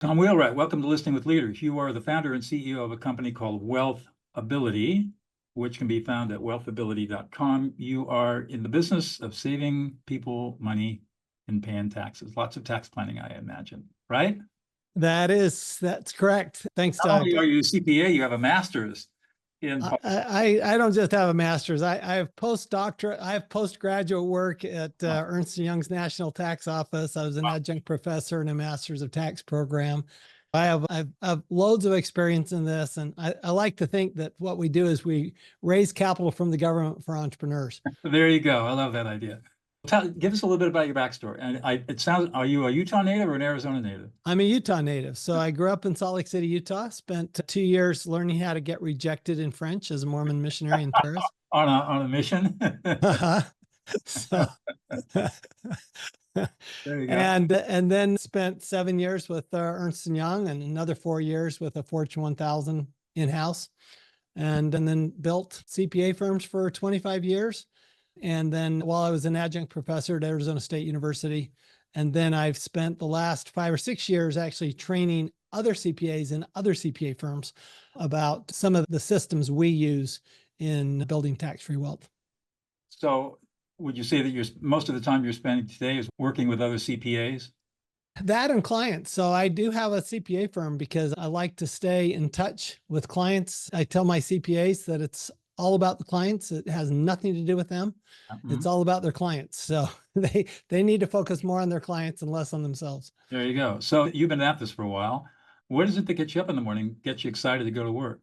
Tom Wheelwright, welcome to Listening with Leaders. You are the founder and CEO of a company called WealthAbility, which can be found at wealthability.com. You are in the business of saving people money and paying taxes. Lots of tax planning, I imagine, right? That's correct. Thanks, Not Doug. only are you a CPA, you have a master's in. I don't just have a master's. I have postdoctorate. I have postgraduate work at Ernst & Young's National Tax Office. I was an adjunct professor in a master's of tax program. I've loads of experience in this, and I like to think that what we do is we raise capital from the government for entrepreneurs. There you go. I love that idea. Give us a little bit about your backstory. And it sounds, are you a Utah native or an Arizona native? I'm a Utah native. So I grew up in Salt Lake City, Utah, spent 2 years learning how to get rejected in French as a Mormon missionary in Paris. On a mission? So, there you go. and then spent 7 years with Ernst & Young and another 4 years with a Fortune 1000 in-house. And then built CPA firms for 25 years. And then while I was an adjunct professor at Arizona State University, and then I've spent the last 5 or 6 years actually training other CPAs in other CPA firms about some of the systems we use in building tax-free wealth. So would you say that most of the time you're spending today is working with other CPAs? That and clients. So I do have a CPA firm because I like to stay in touch with clients. I tell my CPAs that it's all about the clients. It has nothing to do with them. Mm-hmm. It's all about their clients. So they need to focus more on their clients and less on themselves. There you go. So you've been at this for a while. What is it that gets you up in the morning, gets you excited to go to work?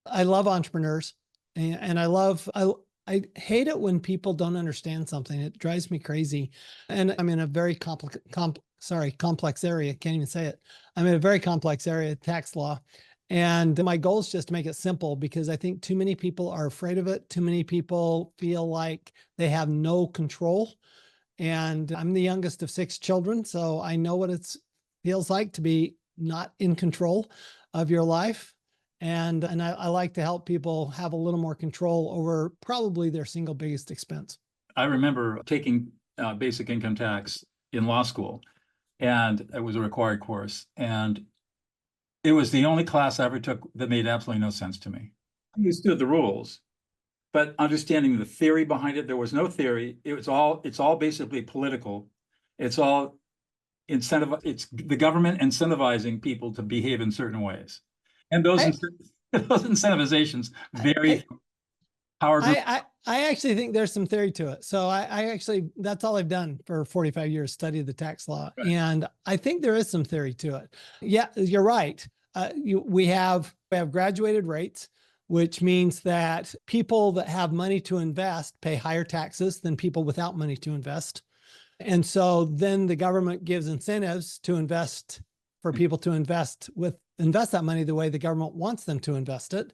I love entrepreneurs, and I hate it when people don't understand something. It drives me crazy. And I'm in a very complex area. Can't even say it. I'm in a very complex area, tax law. And my goal is just to make it simple because I think too many people are afraid of it. Too many people feel like they have no control. And I'm the youngest of 6 children, so I know what it feels like to be not in control of your life. And I like to help people have a little more control over probably their single biggest expense. I remember taking basic income tax in law school, and it was a required course. And it was the only class I ever took that made absolutely no sense to me. I understood the rules, but understanding the theory behind it, there was no theory. It's all basically political. It's all incentive. It's the government incentivizing people to behave in certain ways. And those incentivizations vary. I actually think there's some theory to it. So I actually, that's all I've done for 45 years, study the tax law. Right. And I think there is some theory to it. Yeah, you're right. We have graduated rates, which means that people that have money to invest pay higher taxes than people without money to invest. And so then the government gives incentives to invest for people to invest that money the way the government wants them to invest it.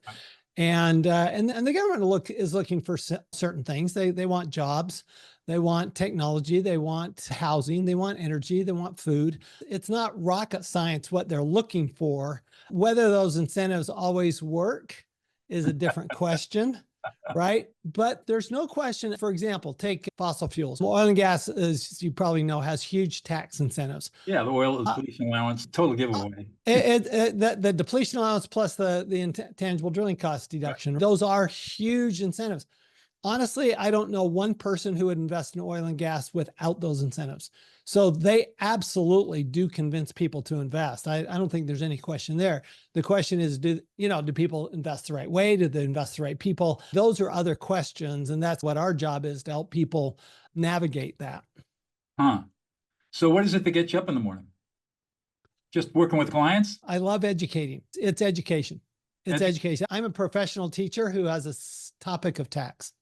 And the government is looking for certain things. They want jobs, they want technology, they want housing, they want energy, they want food. It's not rocket science what they're looking for. Whether those incentives always work is a different question, right? But there's no question. For example, take fossil fuels. Oil and gas, as you probably know, has huge tax incentives. Yeah, the oil depletion allowance, total giveaway. The depletion allowance plus the intangible drilling cost deduction, those are huge incentives. Honestly, I don't know one person who would invest in oil and gas without those incentives. So they absolutely do convince people to invest. I don't think there's any question there. The question is, do people invest the right way? Do they invest the right people? Those are other questions. And that's what our job is, to help people navigate that. So what is it that gets you up in the morning? Just working with clients? I love educating. It's education. It's education. I'm a professional teacher who has a topic of tax.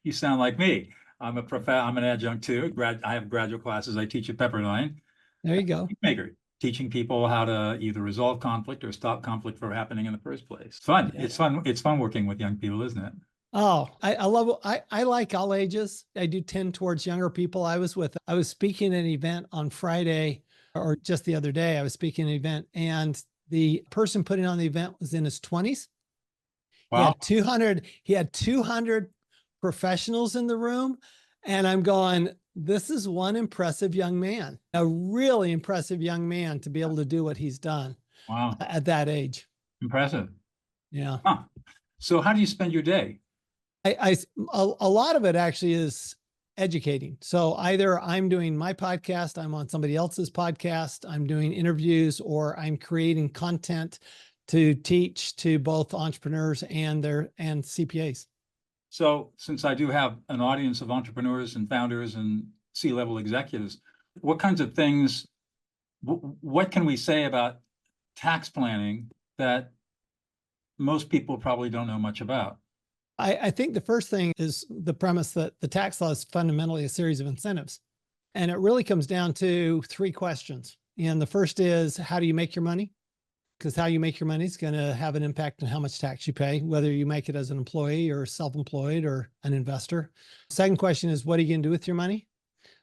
You sound like me. I'm an adjunct too. I have graduate classes. I teach at Pepperdine. There you go. Peacemaker, teaching people how to either resolve conflict or stop conflict from happening in the first place. Fun. Yeah. It's fun. It's fun working with young people, isn't it? Oh, I love it. I like all ages. I do tend towards younger people. I was speaking at an event on Friday, or just the other day, I was speaking at an event, and the person putting on the event was in his 20s. Wow. He had 200 professionals in the room. And I'm going, this is one impressive young man, a really impressive young man to be able to do what he's done Wow. at that age. Impressive. Yeah. Huh. So how do you spend your day? A lot of it actually is educating. So either I'm doing my podcast, I'm on somebody else's podcast, I'm doing interviews, or I'm creating content to teach to both entrepreneurs and CPAs. So since I do have an audience of entrepreneurs and founders and C-level executives, what kinds of things, what can we say about tax planning that most people probably don't know much about? I think the first thing is the premise that the tax law is fundamentally a series of incentives. And it really comes down to three questions. And the first is, how do you make your money? Because how you make your money is going to have an impact on how much tax you pay, whether you make it as an employee or self-employed or an investor. Second question is, what are you going to do with your money?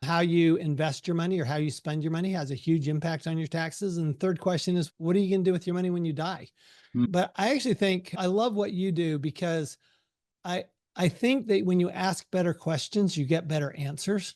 How you invest your money or how you spend your money has a huge impact on your taxes. And the third question is, what are you going to do with your money when you die? But I actually think I love what you do, because I think that when you ask better questions, you get better answers.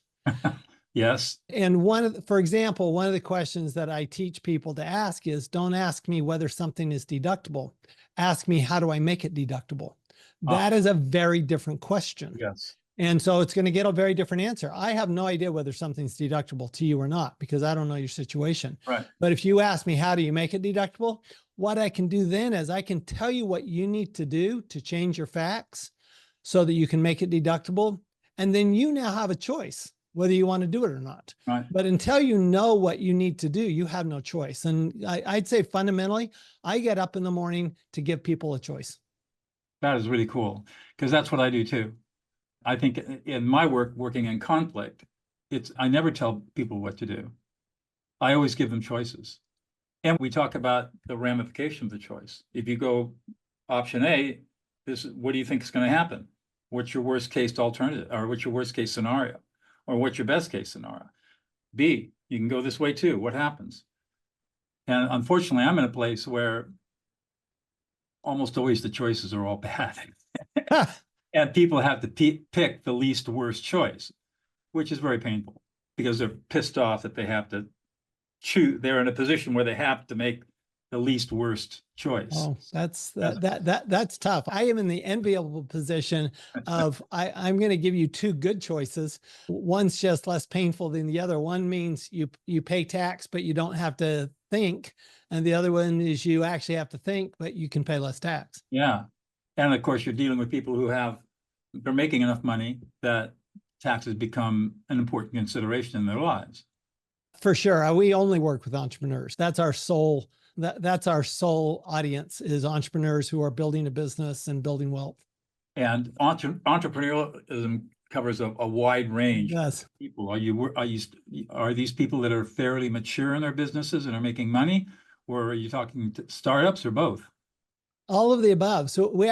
Yes. And for example, one of the questions that I teach people to ask is, don't ask me whether something is deductible. Ask me, how do I make it deductible? That is a very different question. Yes. And so it's going to get a very different answer. I have no idea whether something's deductible to you or not, because I don't know your situation. Right. But if you ask me, how do you make it deductible? What I can do then is I can tell you what you need to do to change your facts so that you can make it deductible. And then you now have a choice whether you want to do it or not. Right. But until you know what you need to do, you have no choice. And I'd say fundamentally, I get up in the morning to give people a choice. That is really cool, because that's what I do too. I think in my work, working in conflict, I never tell people what to do. I always give them choices. And we talk about the ramification of the choice. If you go option A, what do you think is going to happen? What's your worst case alternative, or what's your worst case scenario, or what's your best case scenario? B, you can go this way too. What happens? And unfortunately, I'm in a place where almost always the choices are all bad. And people have to pick the least worst choice, which is very painful, because they're pissed off that they have to choose. They're in a position where they have to make the least worst choice. Oh, that's tough. I am in the enviable position of I'm going to give you two good choices. One's just less painful than the other. One means you pay tax, but you don't have to think. And the other one is you actually have to think, but you can pay less tax. Yeah. And of course, you're dealing with people who they're making enough money that taxes become an important consideration in their lives. For sure. We only work with entrepreneurs. That's our sole audience, is entrepreneurs who are building a business and building wealth. And entrepreneurialism covers a wide range Yes. of people. Are these people that are fairly mature in their businesses and are making money, or are you talking to startups, or both? All of the above. So we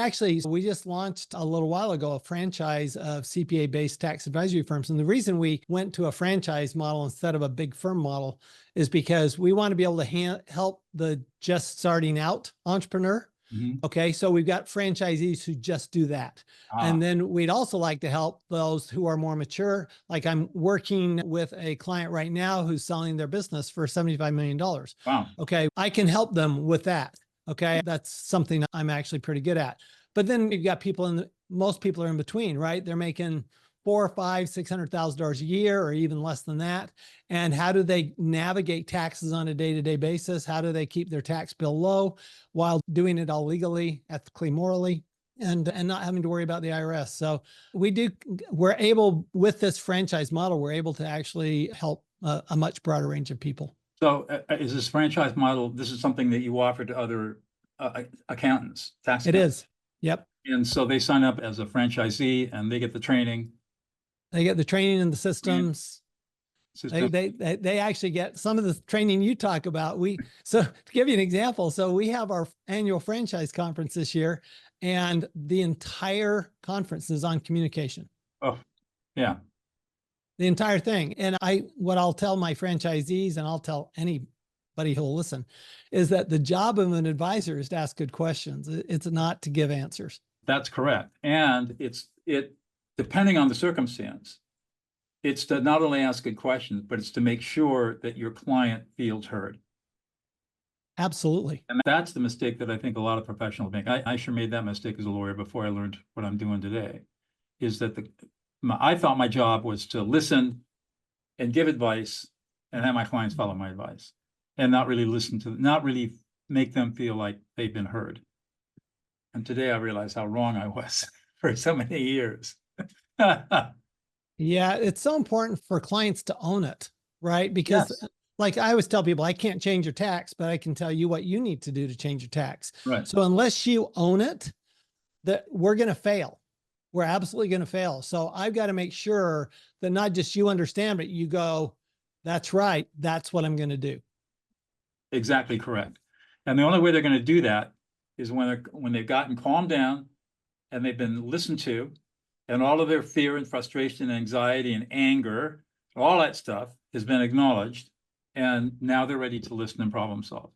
just launched a little while ago a franchise of CPA-based tax advisory firms. And the reason we went to a franchise model instead of a big firm model is because we want to be able to help the just starting out entrepreneur. Mm-hmm. Okay, so we've got franchisees who just do that. And then we'd also like to help those who are more mature. Like, I'm working with a client right now who's selling their business for $75 million. Wow. Okay, I can help them with that. Okay, that's something I'm actually pretty good at. But then you've got most people are in between, right? They're making $400,000, $500,000, $600,000 a year, or even less than that. And how do they navigate taxes on a day-to-day basis? How do they keep their tax bill low while doing it all legally, ethically, morally, and not having to worry about the IRS? So we're able, with this franchise model, we're able to actually help a much broader range of people. So is this franchise model, this is something that you offer to other accountants, tax accountants? It is. Yep. And so they sign up as a franchisee and they get the training. They get the training and the systems. They actually get some of the training you talk about. So to give you an example, so we have our annual franchise conference this year, and the entire conference is on communication. Oh, yeah. The entire thing. And what I'll tell my franchisees, and I'll tell anybody who'll listen, is that the job of an advisor is to ask good questions. It's not to give answers. That's correct. And it depending on the circumstance, It's to not only ask good questions, but it's to make sure that your client feels heard. Absolutely. And that's the mistake that I think a lot of professionals make. I sure made that mistake as a lawyer before I learned what I'm doing today, is that I thought my job was to listen and give advice and have my clients follow my advice and not really not really make them feel like they've been heard. And today I realize how wrong I was for so many years. Yeah, it's so important for clients to own it, right? Because Yes. like I always tell people, I can't change your tax, but I can tell you what you need to do to change your tax. Right. So unless you own it, that we're going to fail. We're absolutely going to fail. So I've got to make sure that not just you understand, but you go, that's right. That's what I'm going to do. Exactly correct. And the only way they're going to do that is when they've gotten calmed down and they've been listened to, and all of their fear and frustration and anxiety and anger, all that stuff has been acknowledged, and now they're ready to listen and problem solve.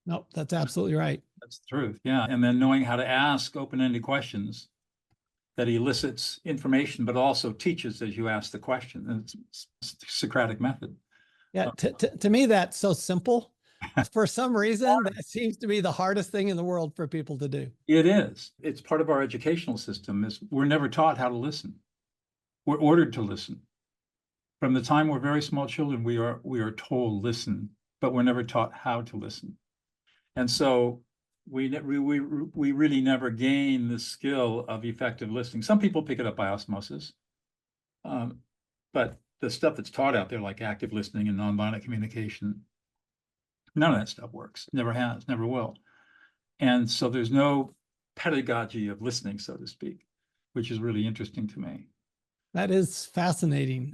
No, that's absolutely right. That's the truth. Yeah. And then knowing how to ask open-ended questions that elicits information, but also teaches as you ask the question. And it's the Socratic method. Yeah. To me, that's so simple. For some reason, that seems to be the hardest thing in the world for people to do. It is. It's part of our educational system. We're never taught how to listen. We're ordered to listen. From the time we're very small children, we are told listen, but we're never taught how to listen. And so we really never gain the skill of effective listening. Some people pick it up by osmosis, but the stuff that's taught out there, like active listening and nonviolent communication, none of that stuff works. Never has, never will. And so there's no pedagogy of listening, so to speak, which is really interesting to me. That is fascinating.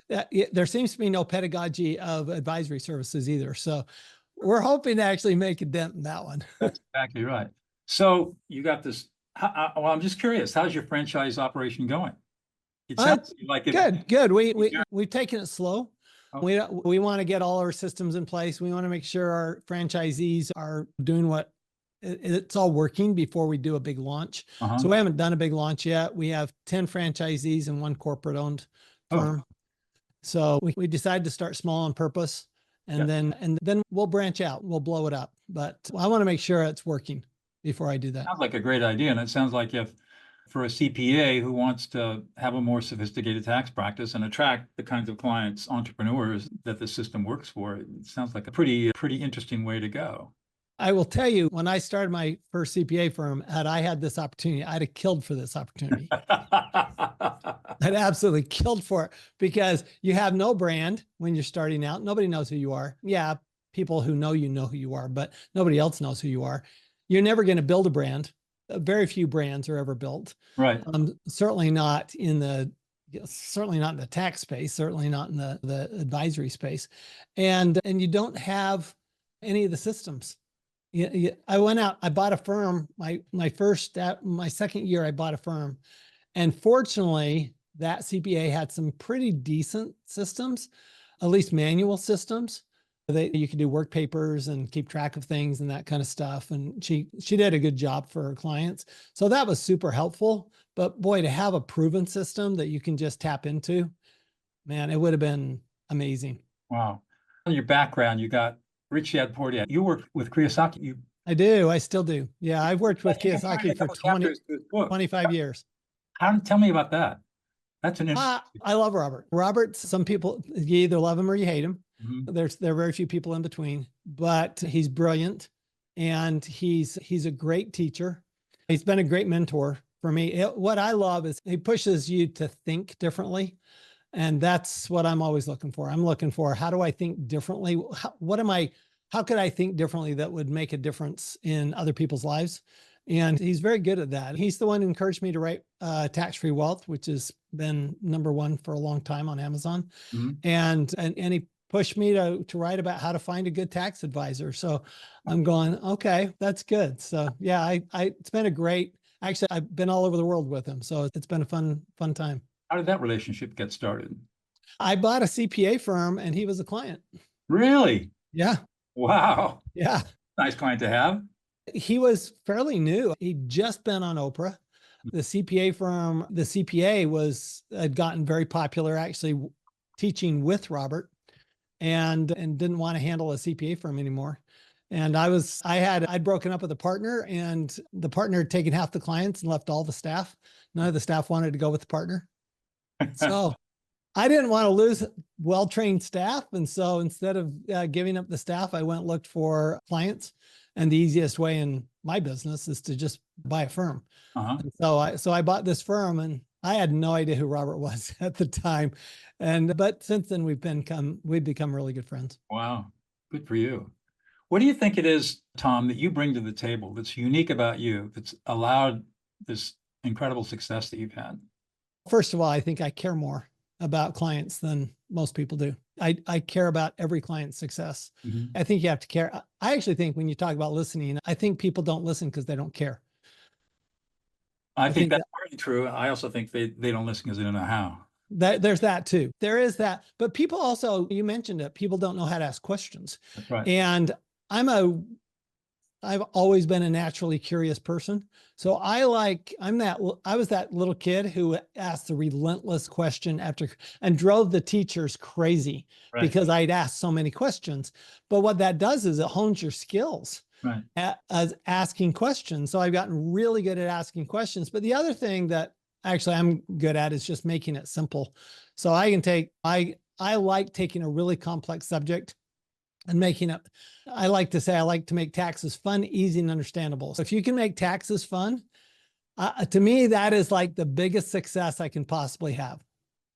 There seems to be no pedagogy of advisory services either. So we're hoping to actually make a dent in that one. That's exactly right. So you got this. Well, I'm just curious, how's your franchise operation going? It sounds like it. Good. We've taken it slow. Okay. We want to get all our systems in place. We want to make sure our franchisees are doing what it's all working before we do a big launch. So we haven't done a big launch yet. We have 10 franchisees and 1 corporate owned firm. So we decided to start small on purpose, and then we'll branch out. We'll blow it up. But I want to make sure it's working before I do that. Sounds like a great idea. And it sounds like for a CPA who wants to have a more sophisticated tax practice and attract the kinds of clients, entrepreneurs that the system works for, it sounds like a pretty interesting way to go. I will tell you, when I started my first CPA firm, had I had this opportunity, I'd have killed for this opportunity. I'd absolutely killed for it, because you have no brand when you're starting out. Nobody knows who you are. Yeah, people who know who you are, but nobody else knows who you are. You're never going to build a brand. Very few brands are ever built. Right. Certainly not in the tax space, certainly not in the advisory space. And you don't have any of the systems. I went out, I bought a firm, my second year, I bought a firm. And fortunately, that CPA had some pretty decent systems, at least manual systems. You could do work papers and keep track of things and that kind of stuff. And she did a good job for her clients. So that was super helpful. But boy, to have a proven system that you can just tap into, man, it would have been amazing. Wow. In your background, you got Richard Portia. You work with Kiyosaki. I do. I still do. Yeah, I've worked with Kiyosaki for 25 years. Tell me about that. That's an interesting. I love Robert. Robert, some people, you either love him or you hate him. Mm-hmm. There are very few people in between, but he's brilliant, and he's a great teacher. He's been a great mentor for me. What I love is he pushes you to think differently. And that's what I'm always looking for. I'm looking for, how do I think differently? How could I think differently that would make a difference in other people's lives? And he's very good at that. He's the one who encouraged me to write Tax-Free Wealth, which has been #1 for a long time on Amazon. Mm-hmm. And he pushed me to write about how to find a good tax advisor. So I'm going, okay, that's good. So yeah, it's been actually, I've been all over the world with him. So it's been a fun time. How did that relationship get started? I bought a CPA firm and he was a client. Really? Yeah. Wow. Yeah. Nice client to have. He was fairly new. He'd just been on Oprah. The CPA firm, the CPA had gotten very popular. Actually, teaching with Robert and didn't want to handle a CPA firm anymore. And I'd broken up with a partner, and the partner had taken half the clients and left all the staff. None of the staff wanted to go with the partner. So I didn't want to lose well-trained staff. And so instead of giving up the staff, I went and looked for clients. And the easiest way in my business is to just buy a firm. And so I bought this firm, and I had no idea who Robert was at the time. But since then we've become really good friends. Wow. Good for you. What do you think it is, Tom, that you bring to the table that's unique about you, that's allowed this incredible success that you've had? First of all, I think I care more about clients than most people do. I care about every client's success. I think you have to care. I actually think when you talk about listening, I think people don't listen because they don't care. I think that's partly true. I also think they don't listen because they don't know how. There's that too. There is that. But people also, you mentioned it, people don't know how to ask questions. That's right. And I've always been a naturally curious person. So I was that little kid who asked the relentless question and drove the teachers crazy because I'd asked so many questions. But what that does is it hones your skills as asking questions. So I've gotten really good at asking questions. But the other thing that actually I'm good at is just making it simple. So I like taking a really complex subject and making it, I like to make taxes fun, easy, and understandable. So if you can make taxes fun, to me, that is like the biggest success I can possibly have.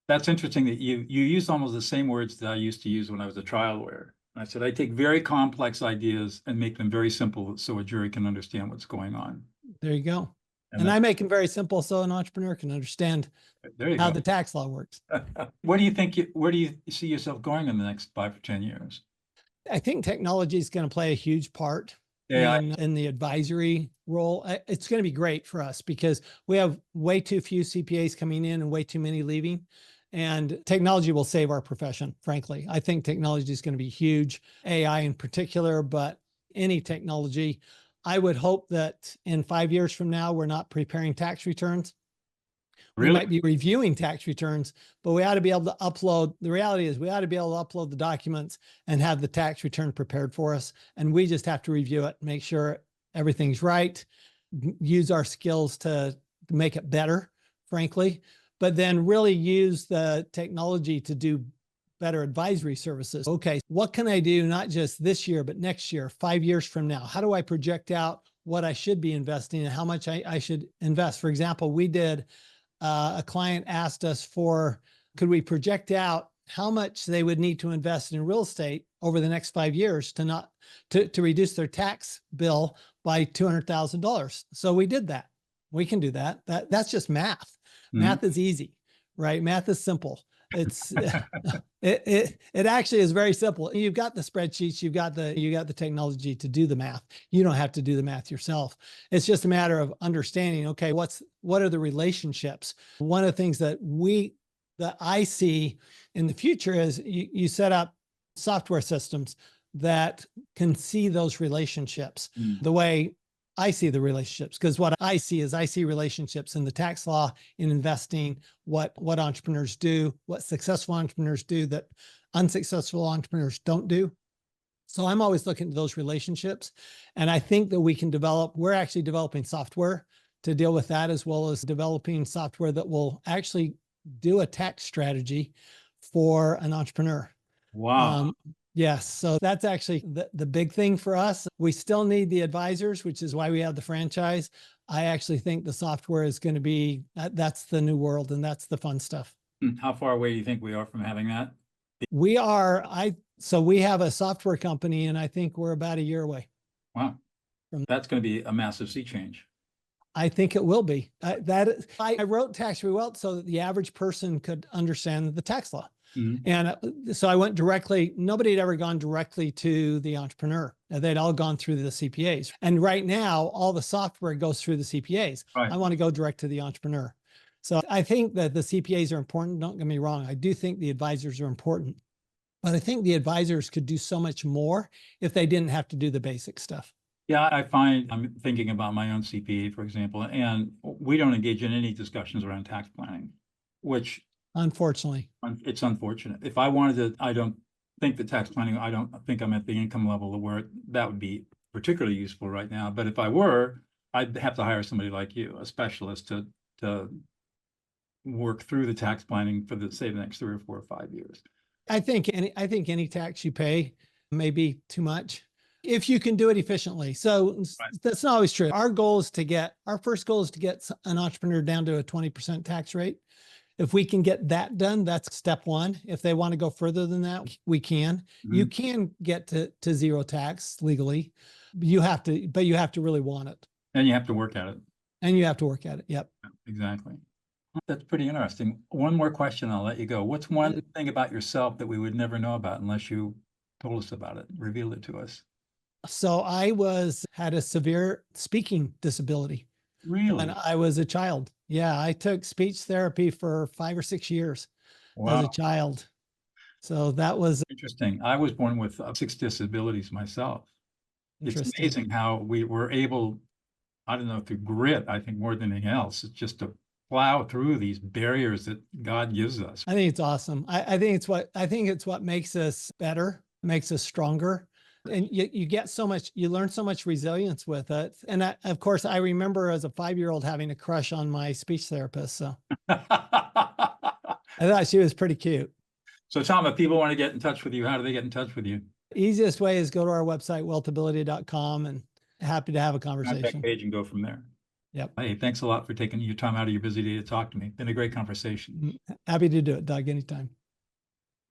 That's interesting that you use almost the same words that I used to use when I was a trial lawyer. I said, I take very complex ideas and make them very simple so a jury can understand what's going on. There you go. And I make them very simple so an entrepreneur can understand how the tax law works. Where do you see yourself going in the next 5 or 10 years? I think technology is going to play a huge part in the advisory role. It's going to be great for us because we have way too few CPAs coming in and way too many leaving. And technology will save our profession, frankly. I think technology is going to be huge, AI in particular, but any technology. I would hope that in 5 years from now, we're not preparing tax returns. We might be reviewing tax returns, but we ought to be able to upload. The reality is we ought to be able to upload the documents and have the tax return prepared for us. And we just have to review it, make sure everything's right, use our skills to make it better, frankly, but then really use the technology to do better advisory services. Okay, what can I do not just this year, but next year, 5 years from now? How do I project out what I should be investing and how much I should invest? For example, we did a client asked us could we project out how much they would need to invest in real estate over the next 5 years to reduce their tax bill by $200,000. So we did that. We can do that. That's just math. Math is easy, right? Math is simple. It's it actually is very simple. You've got the spreadsheets, you got the technology to do the math. You don't have to do the math yourself. It's just a matter of understanding, okay, what are the relationships? One of the things that I see in the future is you set up software systems that can see those relationships the way I see the relationships, because what I see relationships in the tax law, in investing, what entrepreneurs do, what successful entrepreneurs do that unsuccessful entrepreneurs don't do. So I'm always looking at those relationships. And I think that we're actually developing software to deal with that, as well as developing software that will actually do a tax strategy for an entrepreneur. Wow. Yes. So that's actually the big thing for us. We still need the advisors, which is why we have the franchise. I actually think the software is going to be, that's the new world, and that's the fun stuff. How far away do you think we are from having that? So we have a software company, and I think we're about a year away. Wow. That's going to be a massive sea change. I think it will be. I wrote Tax Free Wealth so that the average person could understand the tax law. And so I went nobody had ever gone directly to the entrepreneur. They'd all gone through the CPAs. And right now, all the software goes through the CPAs. Right. I want to go direct to the entrepreneur. So I think that the CPAs are important. Don't get me wrong. I do think the advisors are important. But I think the advisors could do so much more if they didn't have to do the basic stuff. Yeah, I'm thinking about my own CPA, for example, and we don't engage in any discussions around tax planning, which Unfortunately. It's unfortunate. If I wanted to, I don't think that tax planning, I don't think I'm at the income level where that would be particularly useful right now. But if I were, I'd have to hire somebody like you, a specialist to work through the tax planning for say the next 3 or 4 or 5 years. I think any tax you pay may be too much if you can do it efficiently. So that's not always true. Our first goal is to get an entrepreneur down to a 20% tax rate. If we can get that done, that's step one. If they want to go further than that, we can. Mm-hmm. You can get to zero tax legally. But you have to really want it. And you have to work at it. Yep. Exactly. That's pretty interesting. One more question, I'll let you go. What's one thing about yourself that we would never know about unless you told us about it, revealed it to us? So I had a severe speaking disability. Really? When I was a child. Yeah, I took speech therapy for 5 or 6 years as a child. So that was interesting. I was born with 6 disabilities myself. It's amazing how we were able, I don't know, through grit, I think more than anything else, it's just to plow through these barriers that God gives us. I think it's awesome. I think it's what makes us better, makes us stronger. And you get so much, you learn so much resilience with it. And of course, I remember as a 5-year-old having a crush on my speech therapist. So I thought she was pretty cute. So Tom, if people want to get in touch with you, how do they get in touch with you? Easiest way is go to our website, WealthAbility.com, and happy to have a conversation. Contact page and go from there. Yep. Hey, thanks a lot for taking your time out of your busy day to talk to me. Been a great conversation. Happy to do it, Doug, anytime.